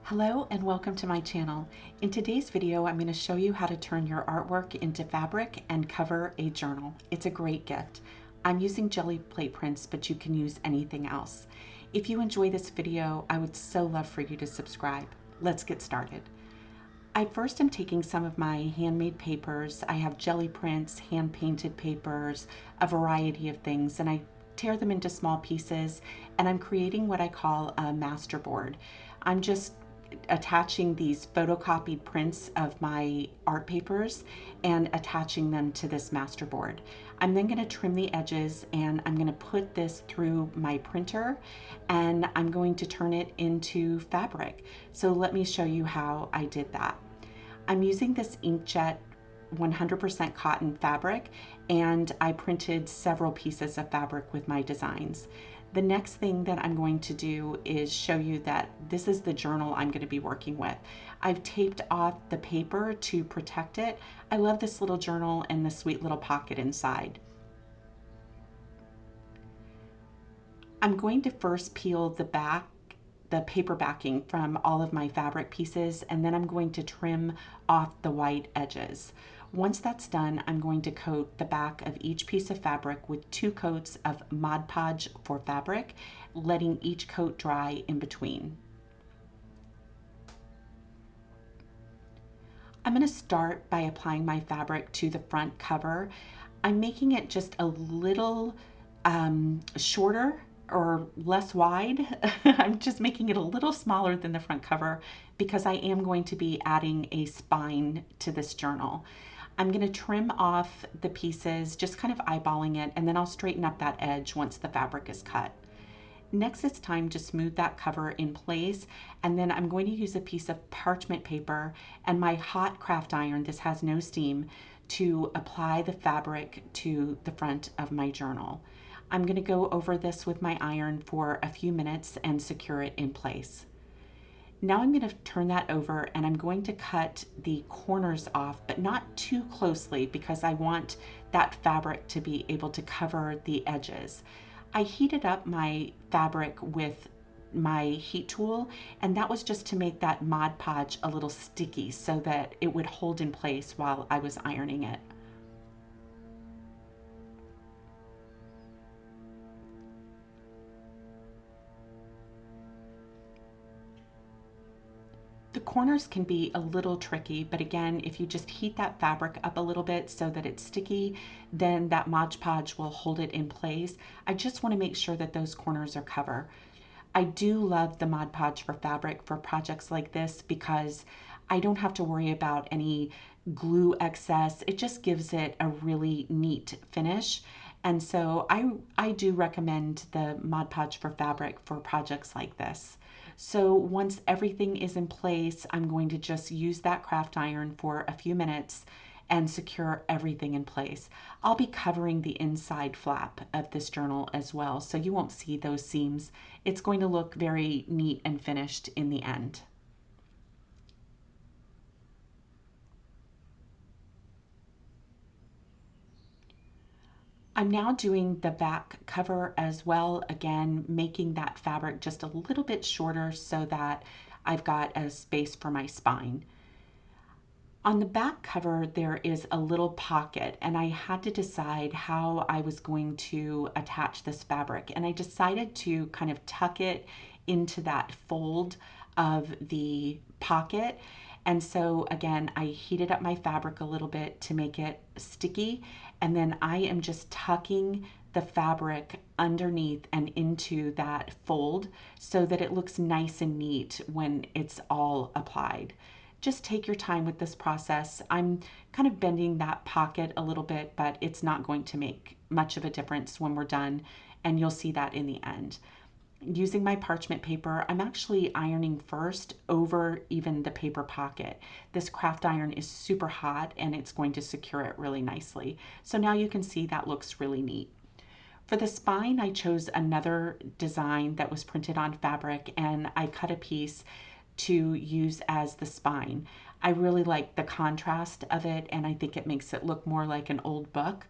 Hello and welcome to my channel. In today's video, I'm going to show you how to turn your artwork into fabric and cover a journal. It's a great gift. I'm using Gelli plate prints, but you can use anything else. If you enjoy this video, I would so love for you to subscribe. Let's get started. I first am taking some of my handmade papers. I have Gelli prints, hand painted papers, a variety of things, and I tear them into small pieces, and I'm creating what I call a master board. I'm just attaching these photocopied prints of my art papers and attaching them to this master board. I'm then going to trim the edges and I'm going to put this through my printer and I'm going to turn it into fabric. So let me show you how I did that. I'm using this inkjet 100% cotton fabric, and I printed several pieces of fabric with my designs. The next thing that I'm going to do is show you that this is the journal I'm going to be working with. I've taped off the paper to protect it. I love this little journal and the sweet little pocket inside. I'm going to first peel the paper backing from all of my fabric pieces, and then I'm going to trim off the white edges. Once that's done, I'm going to coat the back of each piece of fabric with 2 coats of Mod Podge for fabric, letting each coat dry in between. I'm going to start by applying my fabric to the front cover. I'm making it just a little shorter or less wide. I'm just making it a little smaller than the front cover because I am going to be adding a spine to this journal. I'm going to trim off the pieces, just kind of eyeballing it, and then I'll straighten up that edge once the fabric is cut. Next, it's time to smooth that cover in place, and then I'm going to use a piece of parchment paper and my hot craft iron, this has no steam, to apply the fabric to the front of my journal. I'm going to go over this with my iron for a few minutes and secure it in place. Now I'm going to turn that over and I'm going to cut the corners off, but not too closely because I want that fabric to be able to cover the edges. I heated up my fabric with my heat tool, and that was just to make that Mod Podge a little sticky so that it would hold in place while I was ironing it. The corners can be a little tricky, but again, if you just heat that fabric up a little bit so that it's sticky, then that Mod Podge will hold it in place. I just want to make sure that those corners are covered. I do love the Mod Podge for fabric for projects like this because I don't have to worry about any glue excess. It just gives it a really neat finish. And so I do recommend the Mod Podge for fabric for projects like this. So once everything is in place, I'm going to just use that craft iron for a few minutes and secure everything in place. I'll be covering the inside flap of this journal as well, so you won't see those seams. It's going to look very neat and finished in the end. I'm now doing the back cover as well, again, making that fabric just a little bit shorter so that I've got a space for my spine. On the back cover, there is a little pocket, and I had to decide how I was going to attach this fabric. And I decided to kind of tuck it into that fold of the pocket. And so again, I heated up my fabric a little bit to make it sticky. And then I am just tucking the fabric underneath and into that fold so that it looks nice and neat when it's all applied. Just take your time with this process. I'm kind of bending that pocket a little bit, but it's not going to make much of a difference when we're done, and you'll see that in the end. Using my parchment paper, I'm actually ironing first over even the paper pocket. This craft iron is super hot and it's going to secure it really nicely. So now you can see that looks really neat. For the spine, I chose another design that was printed on fabric and I cut a piece to use as the spine. I really like the contrast of it and I think it makes it look more like an old book.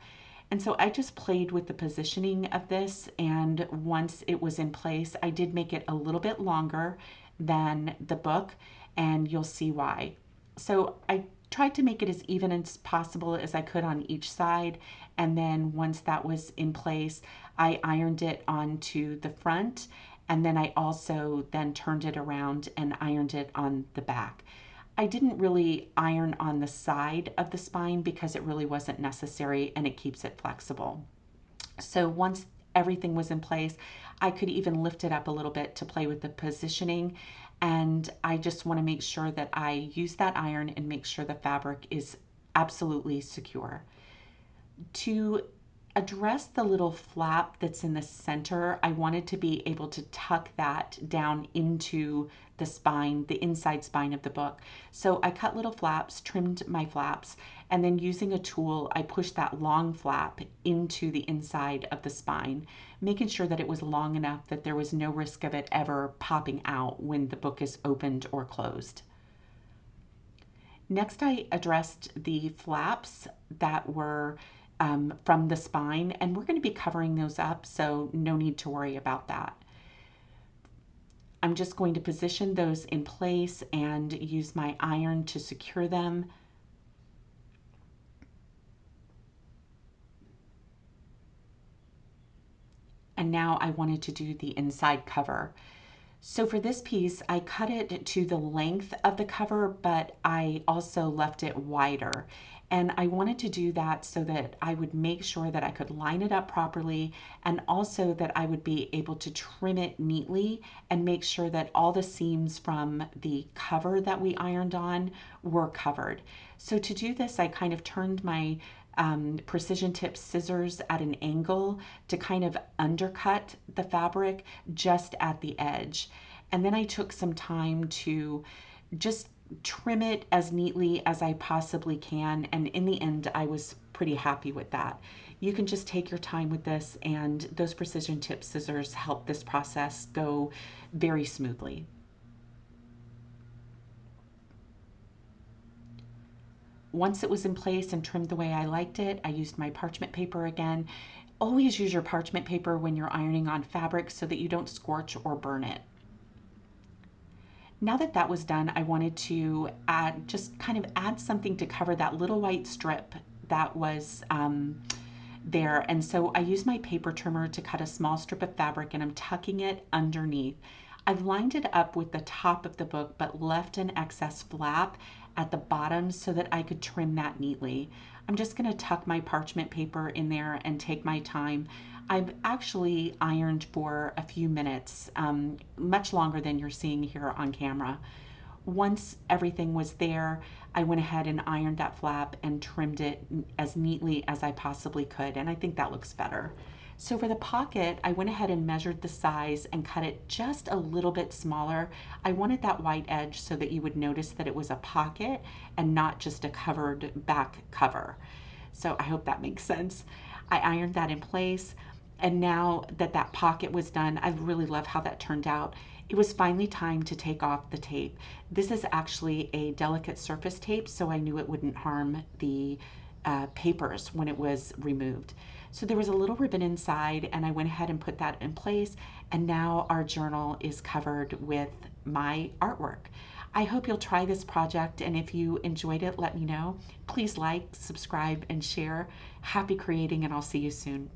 And so I just played with the positioning of this, and once it was in place, I did make it a little bit longer than the book, and you'll see why. So I tried to make it as even as possible as I could on each side, and then once that was in place, I ironed it onto the front, and then I also then turned it around and ironed it on the back. I didn't really iron on the side of the spine because it really wasn't necessary, and it keeps it flexible. So once everything was in place, I could even lift it up a little bit to play with the positioning. And I just want to make sure that I use that iron and make sure the fabric is absolutely secure. To address the little flap that's in the center, I wanted to be able to tuck that down into the spine, the inside spine of the book. So I cut little flaps, trimmed my flaps, and then using a tool, I pushed that long flap into the inside of the spine, making sure that it was long enough that there was no risk of it ever popping out when the book is opened or closed. Next, I addressed the flaps that were from the spine, and we're going to be covering those up, so no need to worry about that. I'm just going to position those in place and use my iron to secure them. And now I wanted to do the inside cover. So for this piece, I cut it to the length of the cover, but I also left it wider. And I wanted to do that so that I would make sure that I could line it up properly, and also that I would be able to trim it neatly and make sure that all the seams from the cover that we ironed on were covered. So to do this, I kind of turned my precision tip scissors at an angle to kind of undercut the fabric just at the edge. And then I took some time to just trim it as neatly as I possibly can. And in the end, I was pretty happy with that. You can just take your time with this, and those precision tip scissors help this process go very smoothly. Once it was in place and trimmed the way I liked it, I used my parchment paper again. Always use your parchment paper when you're ironing on fabric so that you don't scorch or burn it. Now that that was done, I wanted to just kind of add something to cover that little white strip that was there. And so I used my paper trimmer to cut a small strip of fabric, and I'm tucking it underneath. I've lined it up with the top of the book, but left an excess flap at the bottom so that I could trim that neatly. I'm just going to tuck my parchment paper in there and take my time. I've actually ironed for a few minutes, much longer than you're seeing here on camera. Once everything was there, I went ahead and ironed that flap and trimmed it as neatly as I possibly could, and I think that looks better. So for the pocket, I went ahead and measured the size and cut it just a little bit smaller. I wanted that white edge so that you would notice that it was a pocket and not just a covered back cover. So I hope that makes sense. I ironed that in place, and now that that pocket was done, I really love how that turned out. It was finally time to take off the tape. This is actually a delicate surface tape, so I knew it wouldn't harm the papers when it was removed. So there was a little ribbon inside, and I went ahead and put that in place, and now our journal is covered with my artwork. I hope you'll try this project, and if you enjoyed it, let me know. Please like, subscribe, and share. Happy creating, and I'll see you soon.